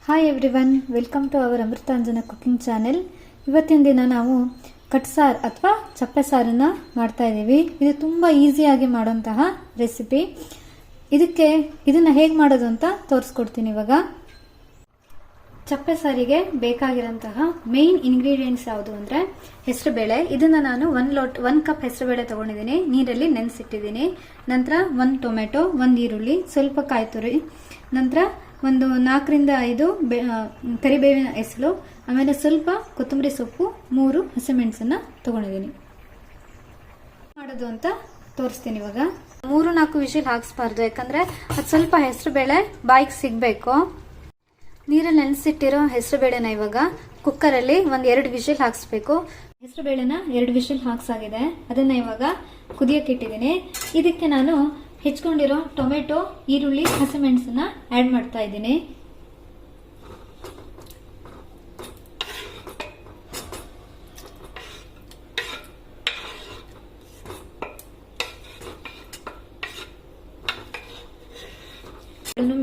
Hi everyone, welcome to our Amrutanjan cooking channel. ಇವತ್ತಿನ ದಿನ ನಾವು ಕಟ್ಸಾರು ಅಥವಾ ಚಪ್ಪೆ ಸಾರನ್ನ ಮಾಡ್ತಾ ಇದ್ದೀವಿ. ಇದು ತುಂಬ ಈಸಿಯಾಗಿ ಮಾಡುವಂತಹ ರೆಸಿಪಿ. ಇದನ್ನ ಹೇಗೆ ಮಾಡೋದು ಅಂತ ತೋರಿಸ್ಕೊಡ್ತೀನಿ. ಇವಾಗ ಚಪ್ಪೆ ಸಾರಿಗೆ ಬೇಕಾಗಿರೋಂತಹ ಮೇನ್ ಇಂಗ್ರೀಡಿಯೆಂಟ್ಸ್ ಯಾವುದು ಅಂದರೆ ಹೆಸರುಬೇಳೆ. ಇದನ್ನ ನಾನು 1 ಕಪ್ ಹೆಸರುಬೇಳೆ ತಗೊಂಡಿದ್ದೀನಿ, ನೀರಲ್ಲಿ ನೆನೆಸಿಟ್ಟಿದ್ದೀನಿ. ನಂತರ 1 ಟೊಮೆಟೊ, 1 ಈರುಳ್ಳಿ, ಸ್ವಲ್ಪ ಕಾಯಿ ತುರಿ, ನಂತರ ಒಂದು 4ರಿಂದ 5 ಕರಿಬೇವಿನ ಹೆಸರು, ಆಮೇಲೆ ಸ್ವಲ್ಪ ಕೊತ್ತಂಬರಿ ಸೊಪ್ಪು, 3 ಹಸಿಮೆಣಸನ್ನ ತಗೊಂಡಿದ್ದೀನಿ. ಮಾಡೋದು ಅಂತ ತೋರಿಸ್ತೀನಿ. ಇವಾಗ 3-4 ವಿಷಲ್ ಹಾಕ್ಸ್ಬಾರ್ದು, ಯಾಕಂದ್ರೆ ಅದು ಸ್ವಲ್ಪ ಹೆಸರುಬೇಳೆ ಬಾಯಿಗೆ ಸಿಗಬೇಕು. ನೀರಲ್ಲಿ ನೆನೆಸಿಟ್ಟಿರೋ ಹೆಸರುಬೇಳೆನ ಇವಾಗ ಕುಕ್ಕರಲ್ಲಿ 1-2 ವಿಷಲ್ ಹಾಕ್ಸ್ಬೇಕು. ಹೆಸರುಬೇಳೆನ 2 ವಿಷಲ್ ಹಾಕ್ಸಾಗಿದೆ. ಅದನ್ನ ಇವಾಗ ಕುದಿಯಕ್ಕೆ ಇಟ್ಟಿದ್ದೀನಿ. ಇದಕ್ಕೆ ನಾನು ಹೆಚ್ಚಿಕೊಂಡಿರೋ ಟೊಮೆಟೊ, ಈರುಳ್ಳಿ, ಹಸಿಮೆಣಸನ್ನ ಆಡ್ ಮಾಡ್ತಾ ಇದ್ದೀನಿ.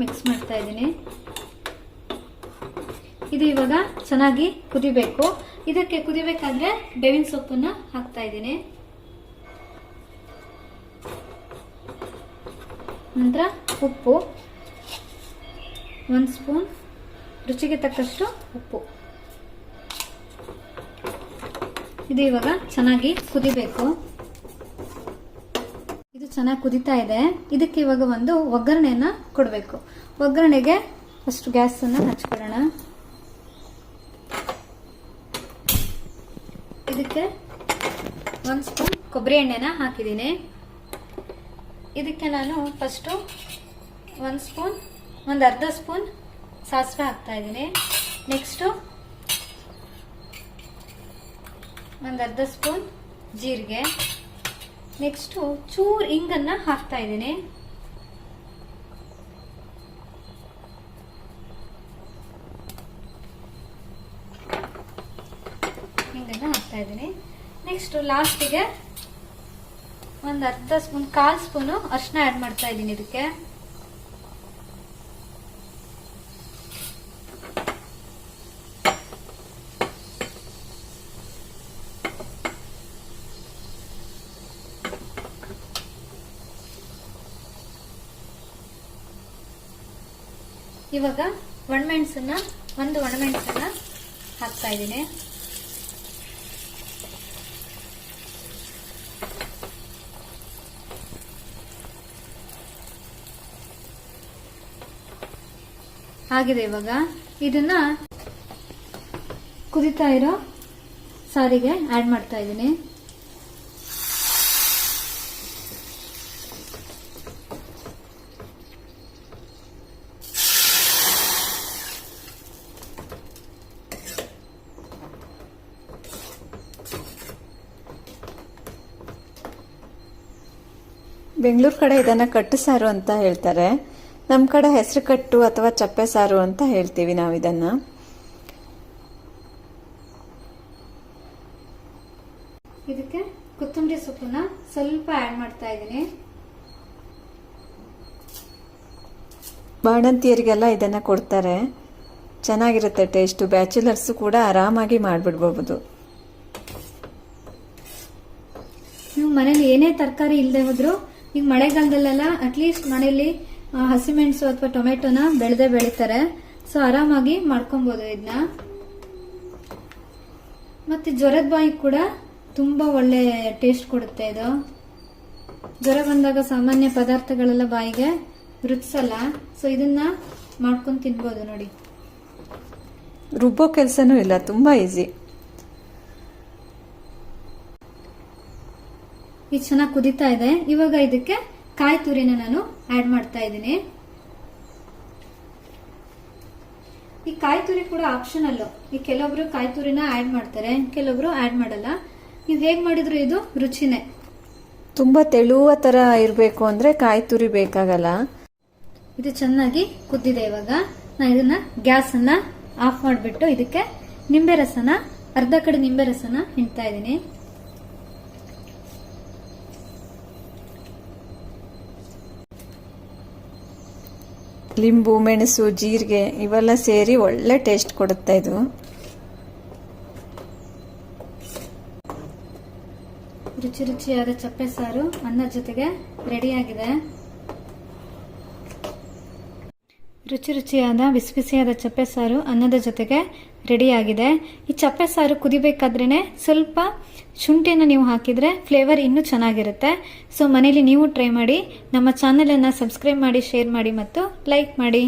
ಮಿಕ್ಸ್ ಮಾಡ್ತಾ ಇದ್ದೀನಿ. ಇದು ಇವಾಗ ಚೆನ್ನಾಗಿ ಕುದಿಬೇಕು. ಇದಕ್ಕೆ ಕುದಿಬೇಕಾದ್ರೆ ಬೇವಿನ ಸೊಪ್ಪನ್ನ ಹಾಕ್ತಾ ಇದ್ದೀನಿ. ನಂತರ ಉಪ್ಪು, 1 ಸ್ಪೂನ್, ರುಚಿಗೆ ತಕ್ಕಷ್ಟು ಉಪ್ಪು. ಇದು ಇವಾಗ ಚೆನ್ನಾಗಿ ಕುದಿಬೇಕು. ಇದು ಚೆನ್ನಾಗಿ ಕುದಿತಾ ಇದೆ. ಇದಕ್ಕೆ ಇವಾಗ ಒಂದು ಒಗ್ಗರಣೆಯನ್ನ ಕೊಡಬೇಕು. ಒಗ್ಗರಣೆಗೆ ಫಸ್ಟ್ ಗ್ಯಾಸ್ ಅನ್ನ ಹಚ್ಕೊಳ್ಳೋಣ. ಇದಕ್ಕೆ 1 ಸ್ಪೂನ್ ಕೊಬ್ಬರಿ ಎಣ್ಣೆನ ಹಾಕಿದ್ದೀನಿ. ಇದಕ್ಕೆ ನಾನು ಫಸ್ಟು 1 ಅರ್ಧ ಸ್ಪೂನ್ ಸಾಸಿವೆ ಹಾಕ್ತಾ ಇದ್ದೀನಿ. ನೆಕ್ಸ್ಟು 1 ಅರ್ಧ ಸ್ಪೂನ್ ಜೀರಿಗೆ, ನೆಕ್ಸ್ಟು ಚೂರು ಹಿಂಗನ್ನ ಹಾಕ್ತಾ ಇದ್ದೀನಿ. ಹಿಂಗನ್ನ ಹಾಕ್ತಾ ಇದ್ದೀನಿ. ನೆಕ್ಸ್ಟ್ ಲಾಸ್ಟಿಗೆ 1 ಸ್ಪೂನ್, 1/4 ಸ್ಪೂನು ಅರಿಶಿನ ಆಡ್ ಮಾಡ್ತಾ ಇದ್ದೀನಿ. ಇದಕ್ಕೆ ಇವಾಗ ಒಣಮೆಣಸನ್ನ 1 ಒಣಮೆಣಸನ್ನ ಹಾಕ್ತಾ ಇದ್ದೀನಿ. ಆಗಿದೆ. ಇವಾಗ ಇದನ್ನ ಕುದಿತಾ ಇರೋ ಸಾರಿಗೆ ಆಡ್ ಮಾಡ್ತಾ ಇದ್ದೀನಿ. ಬೆಂಗಳೂರು ಕಡೆ ಇದನ್ನ ಕಟ್ಟು ಸಾರು ಅಂತ ಹೇಳ್ತಾರೆ. ನಮ್ಮ ಕಡೆ ಹೆಸರು ಕಟ್ಟು ಅಥವಾ ಚಪ್ಪೆ ಸಾರು ಅಂತ ಹೇಳ್ತೀವಿ ನಾವು ಇದನ್ನ. ಇದಕ್ಕೆ ಕೊತ್ತಂಬರಿ ಸೊಪ್ಪನ್ನ ಸ್ವಲ್ಪ ಆಡ್ ಮಾಡ್ತಾ ಇದ್ದೀನಿ. ಬಾಣಂತಿಯರಿಗೆಲ್ಲ ಇದನ್ನ ಕೊಡ್ತಾರೆ, ಚೆನ್ನಾಗಿರುತ್ತೆ ಟೇಸ್ಟ್. ಬ್ಯಾಚುಲರ್ಸ್ ಕೂಡ ಆರಾಮಾಗಿ ಮಾಡ್ಬಿಡ್ಬಹುದು. ನೀವು ಮನೇಲಿ ಏನೇ ತರಕಾರಿ ಇಲ್ಲದೆ ಹೋದ್ರು, ಈಗ ಮಳೆಗಾಲದಲ್ಲೆಲ್ಲ ಅಟ್ಲೀಸ್ಟ್ ಮನೆಯಲ್ಲಿ ಹಸಿಮೆಣಸು ಅಥವಾ ಟೊಮೆಟೊನ ಬೆಳಿತಾರೆ. ಸೊ ಆರಾಮಾಗಿ ಮಾಡ್ಕೊಬಹುದು ಇದನ್ನ. ಮತ್ತೆ ಜ್ವರದ ಬಾಯಿಗೆ ಕೂಡ ತುಂಬಾ ಒಳ್ಳೆ ಟೇಸ್ಟ್ ಕೊಡುತ್ತೆ ಇದು. ಜ್ವರ ಬಂದಾಗ ಸಾಮಾನ್ಯ ಪದಾರ್ಥಗಳೆಲ್ಲ ಬಾಯಿಗೆ ರುಚಿಸಲ್ಲ. ಸೊ ಇದನ್ನ ಮಾಡ್ಕೊಂಡು ತಿನ್ಬೋದು ನೋಡಿ. ರುಬ್ಬೋ ಕೆಲಸನೂ ಇಲ್ಲ, ತುಂಬಾ ಈಸಿ. ಇದು ಚೆನ್ನಾಗಿ ಕುದಿತಾ ಇದೆ. ಇವಾಗ ಇದಕ್ಕೆ ಕಾಯಿ ತುರಿನ ನಾನು ಆಡ್ ಮಾಡ್ತಾ ಇದ್ದೀನಿ. ಈ ಕಾಯಿ ತುರಿ ಕೂಡ ಆಪ್ಷನಲ್. ಈ ಕೆಲವೊಬ್ರು ಕಾಯಿ ತುರಿನ ಆಡ್ ಮಾಡ್ತಾರೆ, ಕೆಲವೊಬ್ರು ಆಡ್ ಮಾಡಲ್ಲ. ನೀವು ಹೇಗ್ ಮಾಡಿದ್ರು ಇದು ರುಚಿನೇ. ತುಂಬಾ ತೆಳುವ ತರ ಇರಬೇಕು ಅಂದ್ರೆ ಕಾಯಿ ತುರಿ ಬೇಕಾಗಲ್ಲ. ಇದು ಚೆನ್ನಾಗಿ ಕುದ್ದಿದೆ. ಇವಾಗ ನಾನು ಇದನ್ನ ಗ್ಯಾಸ್ ಅನ್ನ ಆಫ್ ಮಾಡಿಬಿಟ್ಟು ಇದಕ್ಕೆ ನಿಂಬೆ ರಸನ, ಅರ್ಧ ಕಡೆ ನಿಂಬೆ ರಸನ ಹಿಂಡ್ತಾ ಇದ್ದೀನಿ. ಲಿಂಬು, ಮೆಣಸು, ಜೀರಿಗೆ ಇವೆಲ್ಲ ಸೇರಿ ಒಳ್ಳೆ ಟೇಸ್ಟ್ ಕೊಡುತ್ತೆ ಇದು. ರುಚಿ ರುಚಿಯಾದ ಚಪ್ಪೆ ಸಾರು ಅನ್ನದ ಜೊತೆಗೆ ರೆಡಿಯಾಗಿದೆ. ರುಚಿ ರುಚಿಯಾದ ಬಿಸಿ ಬಿಸಿಯಾದ ಚಪ್ಪೆ ಸಾರು ಅನ್ನದ ಜೊತೆಗೆ ರೆಡಿಯಾಗಿದೆ. ಈ ಚಪ್ಪೆ ಸಾರು ಕುದಿಬೇಕಾದ್ರೇನೆ ಸ್ವಲ್ಪ ಶುಂಠಿಯನ್ನು ನೀವು ಹಾಕಿದ್ರೆ ಫ್ಲೇವರ್ ಇನ್ನೂ ಚೆನ್ನಾಗಿರುತ್ತೆ. ಸೊ ಮನೇಲಿ ನೀವು ಟ್ರೈ ಮಾಡಿ. ನಮ್ಮ ಚಾನೆಲನ್ನು ಸಬ್ಸ್ಕ್ರೈಬ್ ಮಾಡಿ, ಶೇರ್ ಮಾಡಿ ಮತ್ತು ಲೈಕ್ ಮಾಡಿ.